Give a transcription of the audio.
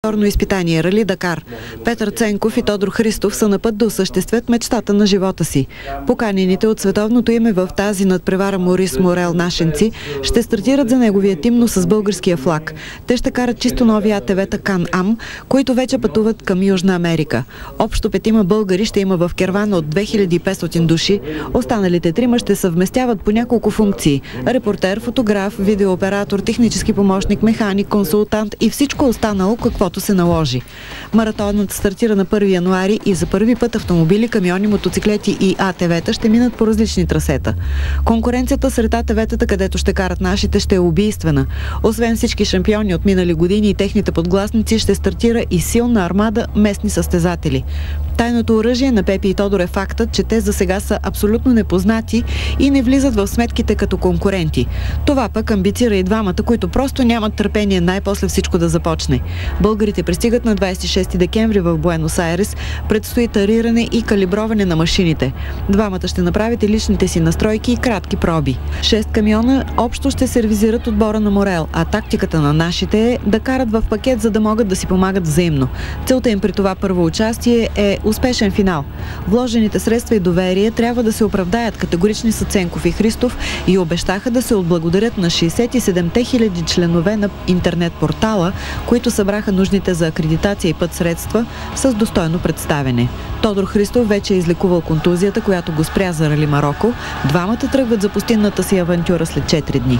Повторно изпитание Рали Дакар. Петър Ценков и Тодор Христов са на път да осъществят мечтата на живота си. Поканените от световното име в тази надпревара Морис Морел Нашенци ще стартират за неговия тим, но с българския флаг. Те ще карат чисто нови АТВ-та Кан-Ам, които вече пътуват към Южна Америка. Общо 5 българи ще има в керван от 2500 души. Останалите 3 ще съвместяват по няколко функции: репортер, фотограф, видеооператор, технически помощник, механик, консултант и всичко останало, каквото се наложи. Маратонът стартира на 1 януари и за първи път автомобили, камиони, мотоциклети и АТВ-та ще минат по различни трасета. Конкуренцията сред АТВ-тата, където ще карат нашите, ще е убийствена. Освен всички шампиони от минали години и техните подгласници, ще стартира и силна армада местни състезатели. Тайното оръжие на Пепи и Тодор е фактът, че те за сега са абсолютно непознати и не влизат в сметките като конкуренти. Това пък амбицира и двамата, които просто нямат търпение най-после всичко да започне. Българите пристигат на 26 декември в Буенос Айрес. Предстои тариране и калиброване на машините. Двамата ще направят и личните си настройки и кратки проби. 6 камиона общо ще сервизират отбора на Морел, а тактиката на нашите е да карат в пакет, за да могат да си помагат взаимно. Целта им при това първо участие е успешен финал. Вложените средства и доверие трябва да се оправдаят. Категорични са Ценков и Христов и обещаха да се отблагодарят на 67 000 членове на интернет портала, които събраха нужните за акредитация и път средства с достойно представяне. Тодор Христов вече е излекувал контузията, която го спря за Рали Мароко. Двамата тръгват за пустинната си авантюра след 4 дни.